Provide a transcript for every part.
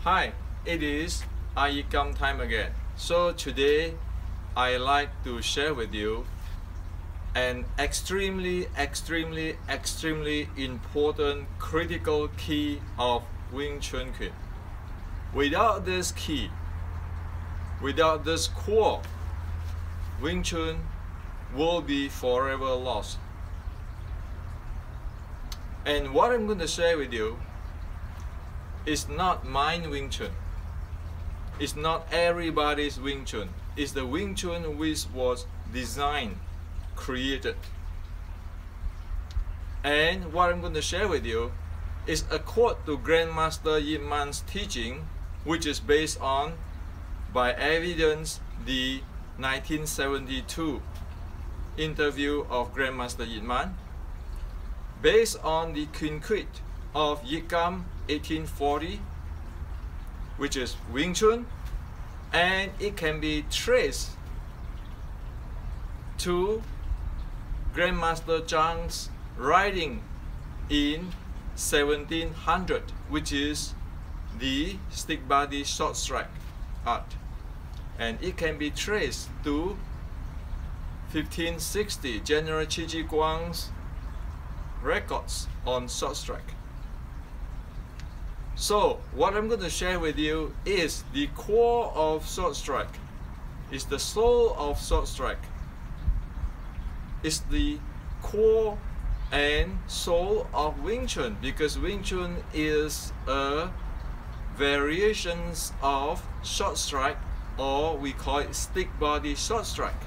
Hi, it is iYikKam time again. So today I like to share with you an extremely important critical key of Wing Chun Kuen. Without this key, without this core, Wing Chun will be forever lost. And what I'm going to share with you is not mine Wing Chun. It's not everybody's Wing Chun. It's the Wing Chun which was designed, created. And what I'm going to share with you is a quote to Grandmaster Yip-man's teaching, which is based on, by evidence, the 1972 interview of Grandmaster Yip-man, based on the Quinquit of iYikKam 1840, which is Wing Chun, and it can be traced to Grandmaster Zhang's writing in 1700, which is the stick body short strike art, and it can be traced to 1560 General Qi Ji Guang's records on short strike. So what I'm going to share with you is the core of short strike, is the soul of short strike, is the core and soul of Wing Chun, because Wing Chun is a variations of short strike, or we call it stick body short strike.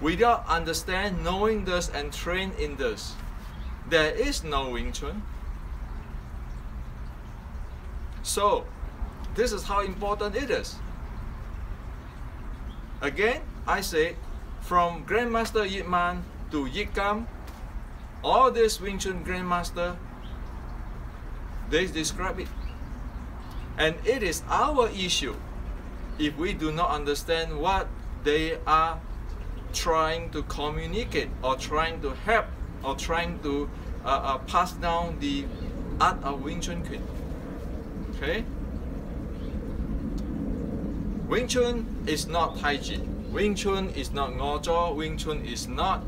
Without knowing this and train in this, there is no Wing Chun. So this is how important it is. Again, I say, from Grandmaster Yip-man to iYikKam, all this Wing Chun Grandmaster, they describe it. And it is our issue if we do not understand what they are trying to communicate, or trying to help, or trying to pass down the art of Wing Chun Kuen. Okay? Wing Chun is not Tai Chi. Wing Chun is not Ngo Zhou. Wing Chun is not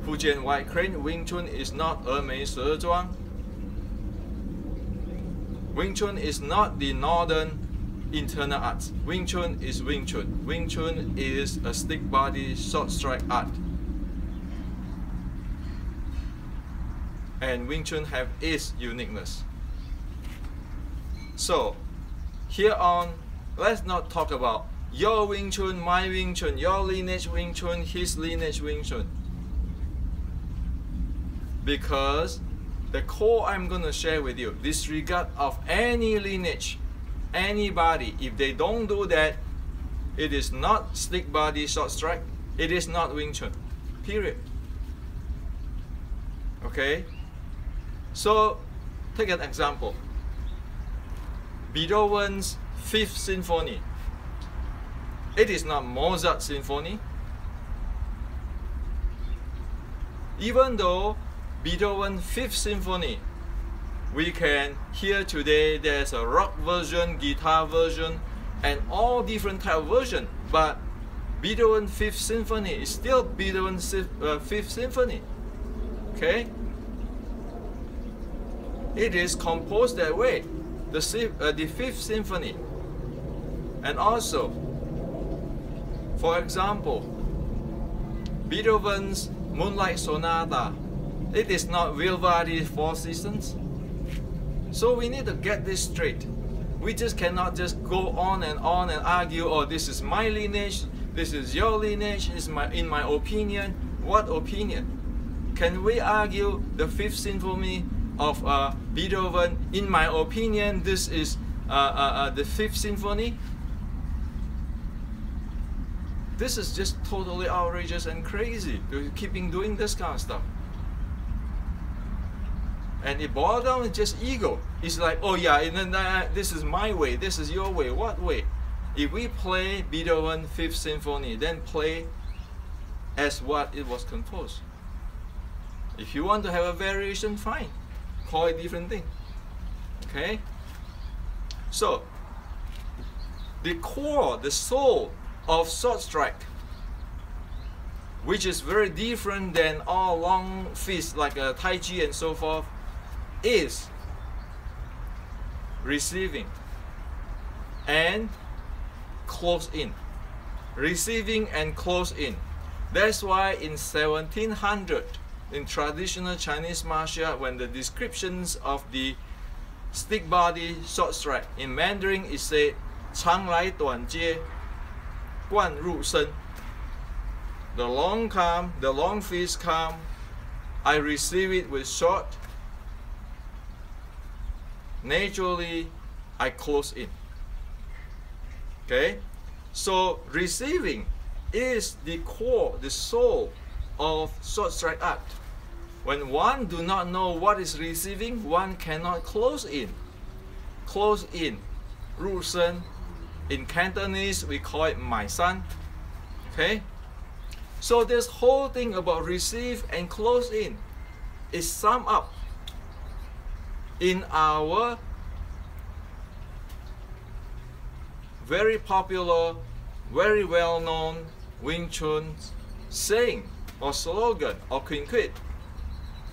Fujian White Crane. Wing Chun is not Mei Se Zhuang. Wing Chun is not the northern internal arts. Wing Chun is Wing Chun. Wing Chun is a stick body short strike art. And Wing Chun have its uniqueness. So, here on, let's not talk about your Wing Chun, my Wing Chun, your lineage Wing Chun, his lineage Wing Chun. Because the core I'm going to share with you, disregard of any lineage, anybody, if they don't do that, it is not stick body short strike, it is not Wing Chun, period. Okay? So, take an example. Beethoven's Fifth Symphony. It is not Mozart's symphony. Even though Beethoven's Fifth Symphony, we can hear today there's a rock version, guitar version, and all different type of version. But Beethoven's Fifth Symphony is still Beethoven's Fifth Symphony. Okay? It is composed that way. The Fifth Symphony. And also, for example, Beethoven's Moonlight Sonata, it is not Vivaldi's Four Seasons. So we need to get this straight. We just cannot just go on and argue, oh, this is my lineage, this is your lineage, this is in my opinion. What opinion? Can we argue the Fifth Symphony of Beethoven? In my opinion, this is the Fifth Symphony? This is just totally outrageous and crazy to keeping doing this kind of stuff. And it boils down to just ego. It's like, oh yeah, and then this is my way, this is your way. What way? If we play Beethoven Fifth Symphony, then play as what it was composed. If you want to have a variation, fine. Call it different thing. Okay? So, the core, the soul of short strike, which is very different than all long fists like Tai Chi and so forth, is receiving and close in. Receiving and close in. That's why in 1700, in traditional Chinese martial art, when the descriptions of the stick body short strike in Mandarin is said 长来短接贯入身. The long come, the long fist come, I receive it with short. Naturally, I close in. Okay? So receiving is the core, the soul of short strike art. When one do not know what is receiving, one cannot close in. Close in, 入身. In Cantonese, we call it 埋身. Okay? So this whole thing about receive and close in is summed up in our very popular, very well-known Wing Chun saying or slogan or quinquit.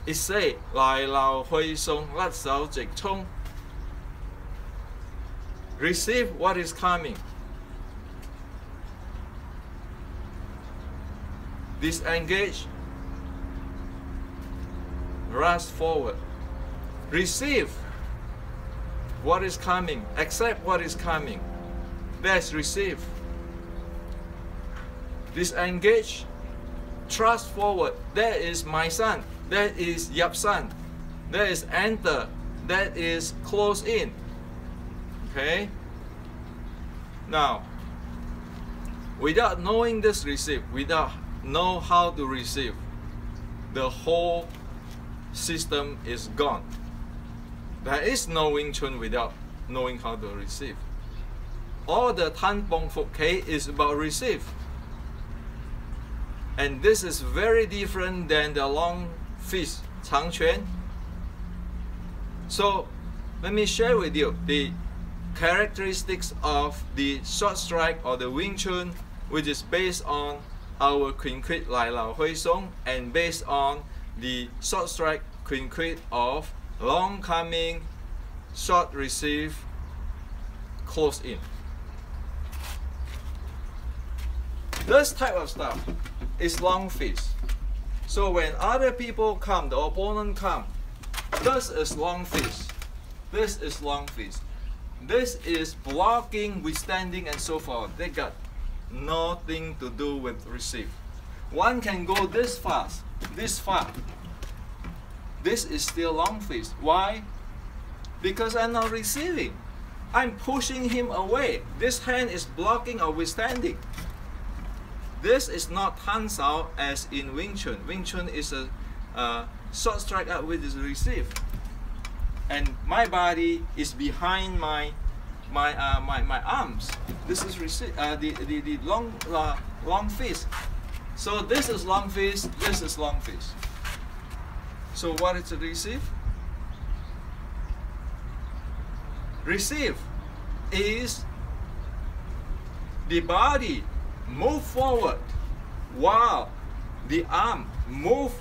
It say 來流去送甩手直衝. Receive what is coming. Disengage. Rush forward. Receive what is coming. Accept what is coming. That's receive. Disengage. Thrust forward. That is my son. That is Yap san. That is enter. That is close in. Okay? Now, without knowing this receive, without know how to receive, the whole system is gone. There is no Wing Chun without knowing how to receive. All the Tan Pong Fuk K is about receive. And this is very different than the long fist, Chang Quan. So, let me share with you the characteristics of the short strike or the Wing Chun, which is based on our quinquit Lai Lao Hui Song and based on the short strike quinquit of long coming, short receive, close in. This type of stuff is long fist. So when other people come, the opponent come, this is long fist. This is long fist. This is blocking, withstanding, and so forth. They got nothing to do with receive. One can go this fast, this far. This is still long fist. Why? Because I'm not receiving. I'm pushing him away. This hand is blocking or withstanding. This is not Tan Sao as in Wing Chun. Wing Chun is a short strike out which is receive. And my body is behind my arms. This is receive, the long fist. So this is long fist, this is long fist. So what is the receive? Receive is the body move forward while the arm move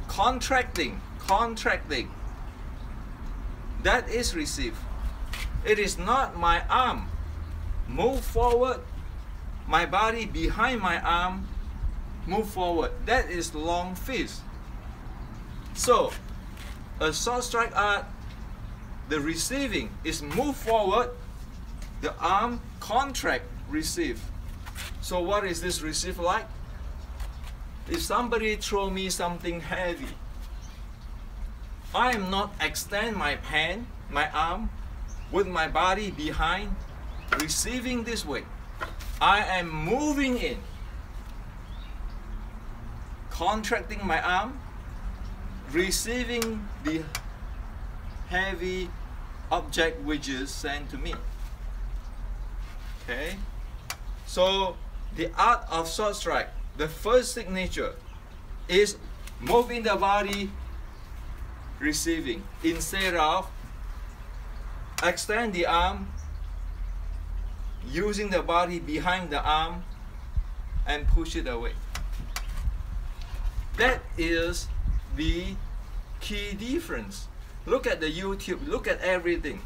contracting. That is receive. It is not my arm move forward, my body behind my arm move forward. That is long fist. So a short strike art, the receiving is move forward, the arm contract, receive. So what is this receive like? If somebody throw me something heavy, I am not extend my hand, my arm, with my body behind, receiving this way. I am moving in, contracting my arm, receiving the heavy object which is sent to me. Okay? So the art of short strike, the first signature is moving the body, receiving, instead of extend the arm, using the body behind the arm and push it away. That is the key difference. Look at the YouTube, look at everything.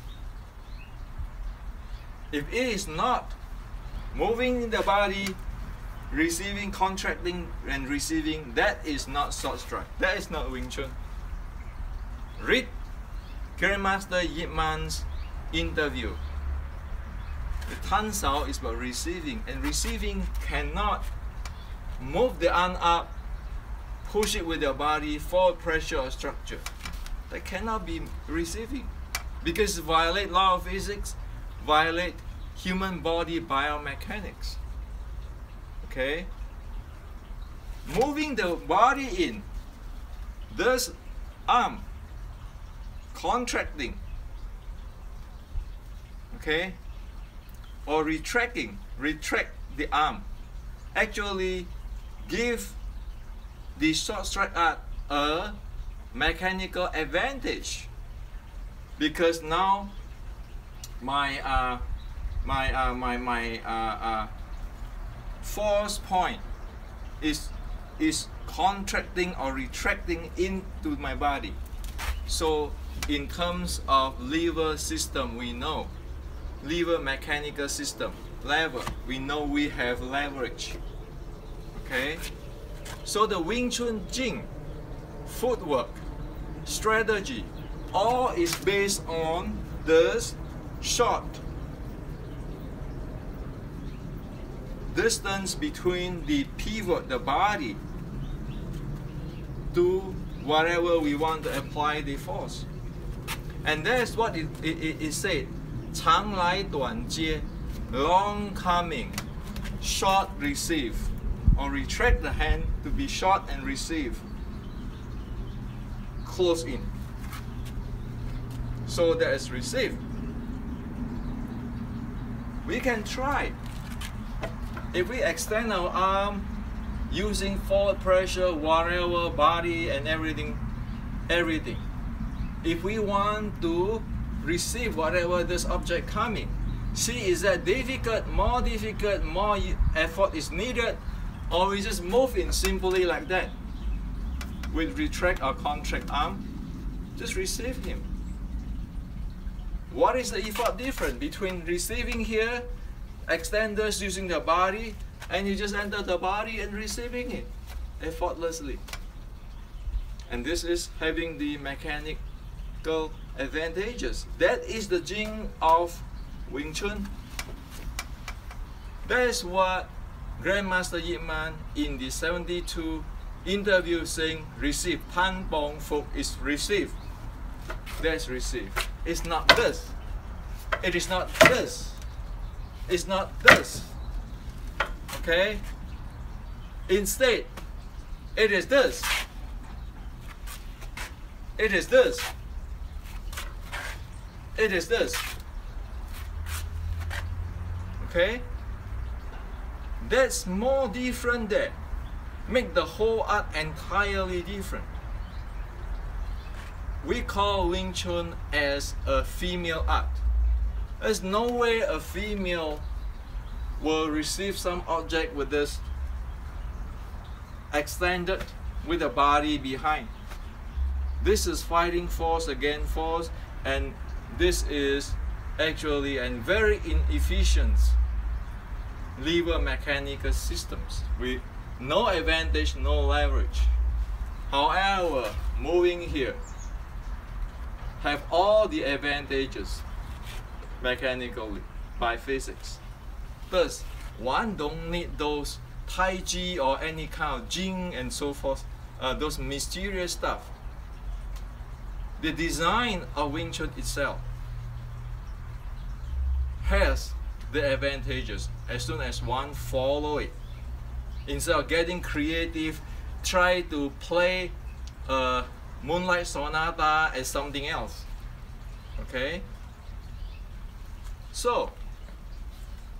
If it is not moving the body, receiving, contracting and receiving, that is not short strike. That is not Wing Chun. Read Grandmaster Yip Man's interview. The Tan Sao is about receiving, and receiving cannot move the arm up, push it with your body, forward pressure or structure. That cannot be receiving, because it violates law of physics, violate human body biomechanics. Okay? Moving the body in, this arm contracting, okay, or retracting, retract the arm, actually give the short strike art a mechanical advantage, because now my force point is contracting or retracting into my body. So in terms of lever system, we know lever mechanical system, lever, we know we have leverage. Okay, so the Wing Chun Jing footwork, strategy, all is based on this short distance between the pivot, the body, to whatever we want to apply the force. And that's what it said. 长来短接, long coming, short receive, or retract the hand to be short and receive, close in. So that is receive. We can try. If we extend our arm using forward pressure, whatever, body and everything, if we want to receive whatever this object coming, see, is that difficult, more effort is needed, or we just move in simply like that with retract or contract arm, just receive him. What is the effort difference between receiving here, extenders using the body, and you just enter the body and receiving it effortlessly? And this is having the mechanical advantages. That is the Jing of Wing Chun. That is what Grandmaster Yip Man in the 72 interview saying receive. Tan Bong Fuk is receive. That's receive. It's not this. It is not this. It's not this. Okay? Instead, it is this. It is this. It is this. Okay? That's more different there. Make the whole art entirely different. We call Wing Chun as a female art. There's no way a female will receive some object with this extended with the body behind. This is fighting force against force, and this is actually a very inefficient lever mechanical systems with no advantage, no leverage. However, moving here have all the advantages mechanically by physics. Thus, one don't need those Tai Chi or any kind of Jing and so forth, those mysterious stuff. The design of Wing Chun itself has the advantages as soon as one follow it. Instead of getting creative, try to play Moonlight Sonata as something else. Okay? So,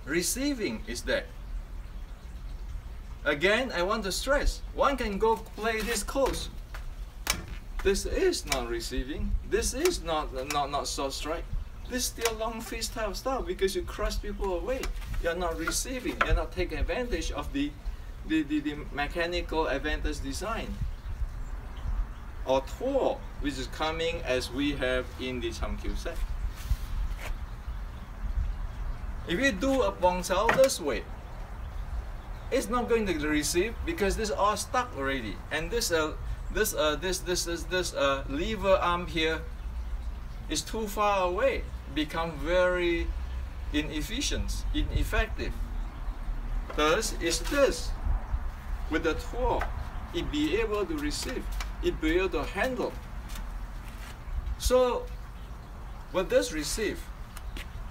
receiving is that. Again, I want to stress, one can go play this close. This is not receiving. This is not short strike. This is still long fist type of stuff because you crush people away. You're not receiving. You're not taking advantage of the mechanical advantage design or tool which is coming as we have in the Chamkyu set. If you do a bongsao this way, it's not going to receive because this is all stuck already, and this lever arm here is too far away, become very ineffective. Thus, is this with the tool, it be able to receive, it be able to handle. So, with this receive,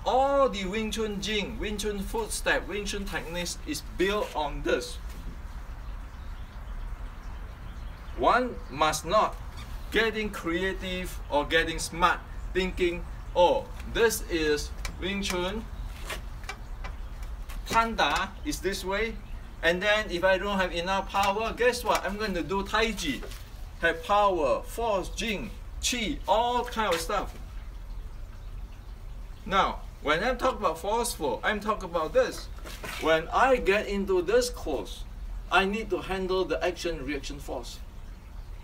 all the Wing Chun Jing, Wing Chun footstep, Wing Chun techniques is built on this. One must not getting creative or getting smart, thinking, oh, this is Wing Chun, Tanda is this way, and then if I don't have enough power, guess what? I'm going to do Tai Chi, have power, force, Jing, Qi, all kind of stuff. Now, when I'm talking about forceful, I'm talking about this. When I get into this course, I need to handle the action-reaction force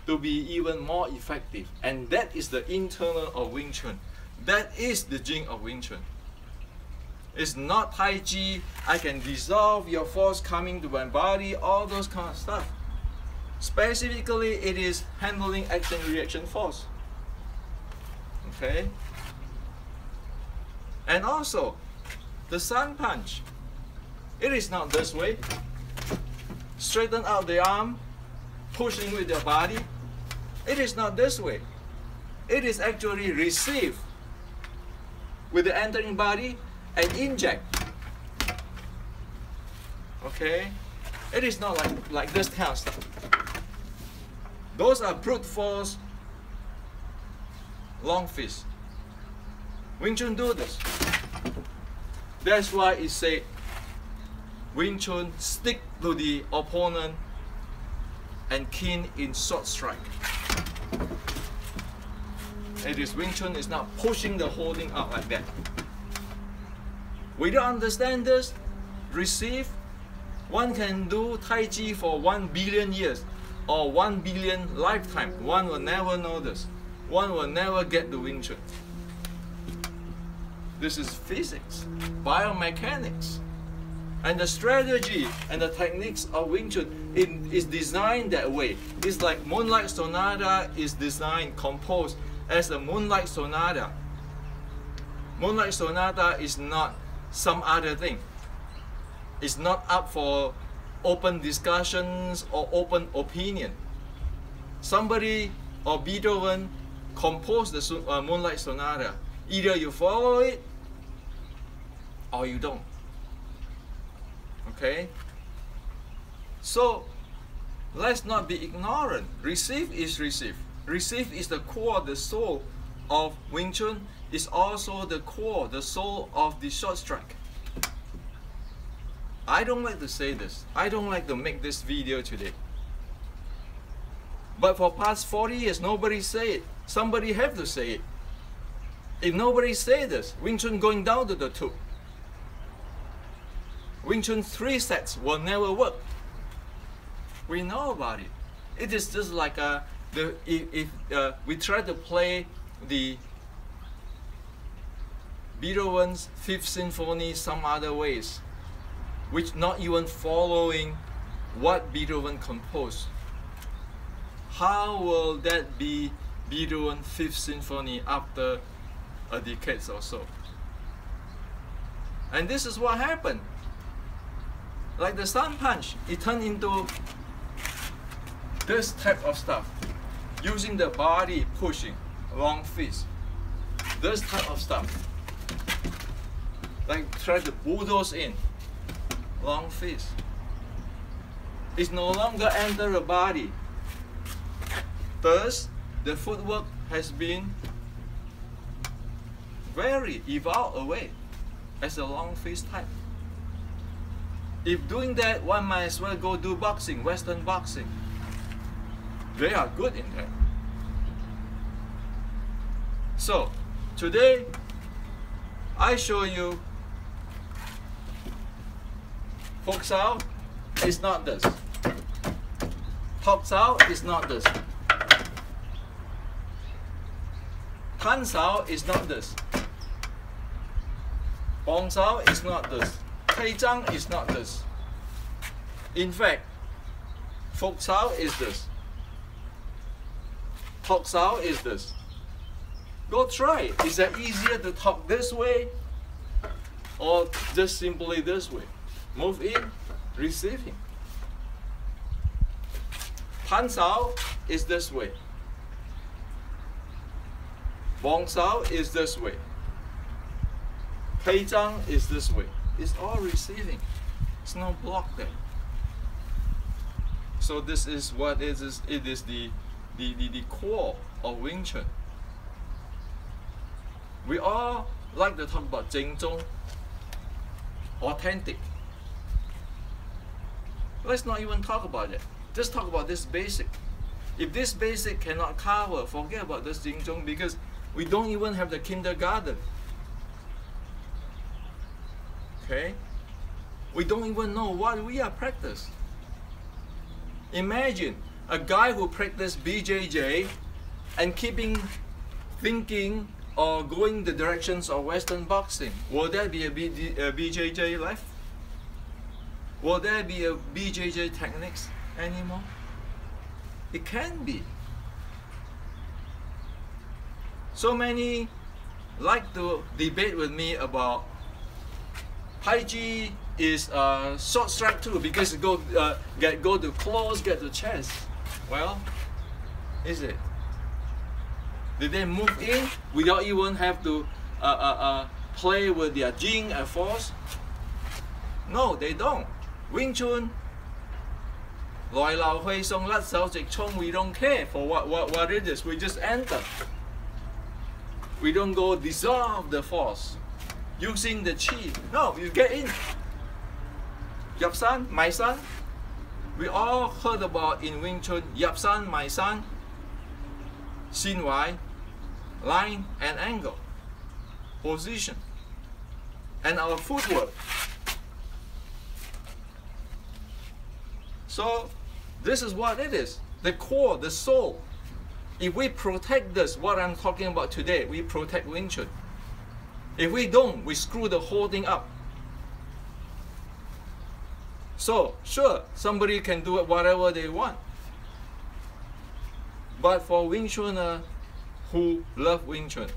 to be even more effective. And that is the internal of Wing Chun. That is the Jing of Wing Chun. It's not Tai Chi, I can dissolve your force coming to my body, all those kind of stuff. Specifically, it is handling action-reaction force. Okay? And also, the sun punch, it is not this way. Straighten out the arm, pushing with your body. It is not this way. It is actually receive with the entering body and inject. Okay? It is not like this kind of stuff. Those are brute force long fist. Wing Chun do this. That's why it say Wing Chun stick to the opponent and keen in short strike. It is Wing Chun is not pushing the holding out like that. We don't understand this. Receive. One can do Tai Chi for 1 billion years or 1 billion lifetime. One will never know this. One will never get the Wing Chun. This is physics, biomechanics, and the strategy and the techniques of Wing Chun is designed that way. It's like Moonlight Sonata is designed, composed as a Moonlight Sonata. Moonlight Sonata is not some other thing. It's not up for open discussions or open opinion. Somebody or Beethoven composed the Moonlight Sonata. Either you follow it or you don't. Okay? So let's not be ignorant. Receive is receive. Receive is the core, the soul of Wing Chun. Is also the core, the soul of the short strike. I don't like to say this. I don't like to make this video today. But for past 40 years, nobody say it. Somebody have to say it. If nobody say this, Wing Chun going down to the tube. Wing Chun 3 sets will never work. We know about it. It is just like if we try to play the Beethoven's 5th Symphony some other ways, which not even following what Beethoven composed. How will that be Beethoven's 5th Symphony after a decade or so? And this is what happened. Like the sun punch, it turned into this type of stuff, using the body pushing, long fist. This type of stuff. Like try to bulldoze in, long fist. It's no longer enter the body. Thus, the footwork has been very evolved away as a long fist type. If doing that, one might as well go do boxing, Western boxing. They are good in that. So, today, I show you Phục sao is not this. Học sao is not this. Tan sao is not this. Bong sao is not this. Pei zhang is not this. In fact, Phục sao is this. Học sao is this. Go try it. Is that easier to talk this way or just simply this way? Move in, receiving. Tan sao is this way. Bong sao is this way. Pei zhang is this way. It's all receiving. It's no block there. So this is what it is. It is the core of Wing Chun. We all like to talk about Jing Zhong, authentic. Let's not even talk about it. Just talk about this basic. If this basic cannot cover, forget about this Jing Zhong, because we don't even have the kindergarten. Okay? We don't even know what we are practicing. Imagine a guy who practiced BJJ and keeping thinking or going the directions of Western boxing. Will there be a BJJ left? Will there be a BJJ techniques anymore? It can be. So many like to debate with me about High G is short strike too because it go to close, get to chest. Well, is it? Did they move in without even have to play with their jing and force? No, they don't. Wing Chun, 來流去送甩手直衝, we don't care for what it is. We just enter. We don't go dissolve the force using the chi. No, you get in. Yap san, mai san. We all heard about in Wing Chun, Yap san, mai san, Xin Wai, line and angle, position, and our footwork. So this is what it is, the core, the soul. If we protect this, what I'm talking about today, we protect Wing Chun. If we don't, we screw the whole thing up. So, sure, somebody can do it whatever they want. But for Wing Chuners who love Wing Chun,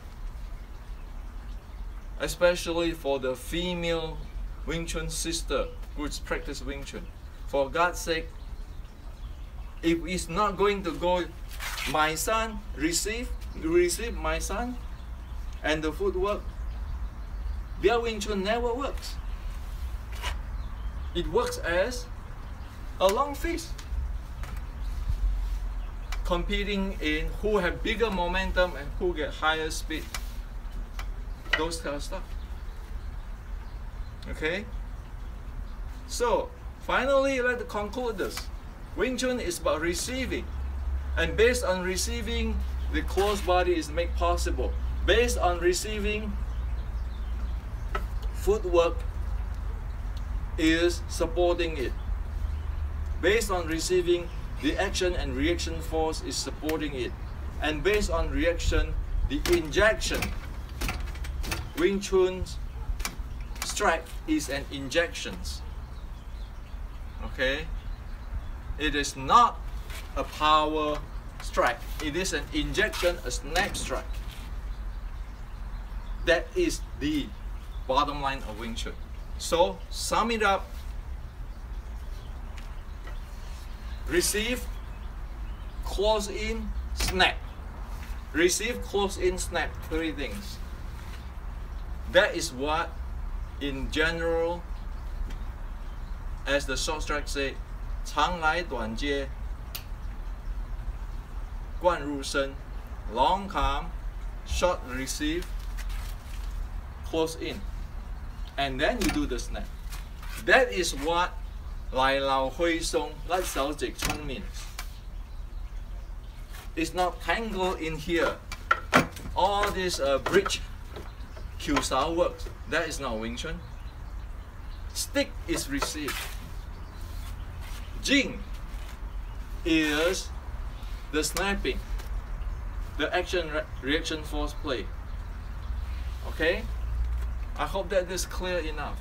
especially for the female Wing Chun sister who practice Wing Chun, for God's sake, if it's not going to go, my son, receive my son, and the footwork, their Wing Chun never works. It works as a long fist, competing in who have bigger momentum and who get higher speed. Those kind of stuff. Okay? So, finally, let's conclude this. Wing Chun is about receiving. And based on receiving, the closed body is made possible. Based on receiving, footwork is supporting it. Based on receiving, the action and reaction force is supporting it. And based on reaction, the injection. Wing Chun's strike is an injection. Okay? It is not a power strike. It is an injection, a snap strike. That is the bottom line of Wing Chun. So, sum it up. Receive, close in, snap. Receive, close in, snap. 3 things. That is what, in general, as the short strike say, 长来短接, 贯入身, long come, short receive, close in. And then you do the snap. That is what 來流去送, 甩手直衝 means. It's not tangled in here. All this bridge Q style works. That is not Wing Chun. Stick is received. Jing is the snapping, the action reaction force play. Okay? I hope that is clear enough.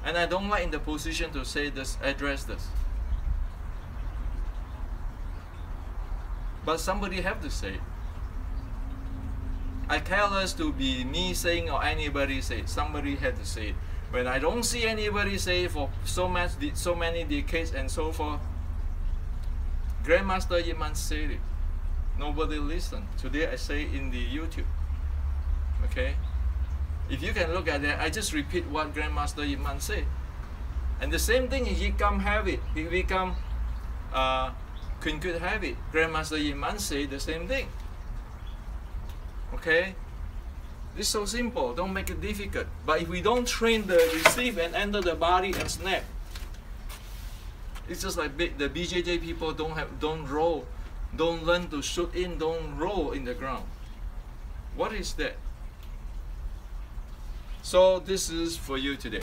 And I don't like in the position to say this, address this. But somebody have to say it. I careless to be me saying or anybody say it. Somebody had to say it. When I don't see anybody say it for so many decades and so forth, Grandmaster Yiman said it. Nobody listened. Today I say in the YouTube. Okay? If you can look at that, I just repeat what Grandmaster Yiman said. And the same thing, iYikKam have it. iYikKam Kun could have it. Grandmaster Yiman said the same thing. Okay? It's so simple. Don't make it difficult. But if we don't train the receive and enter the body and snap, it's just like the BJJ people don't roll, don't learn to shoot in, don't roll in the ground. What is that? So this is for you today.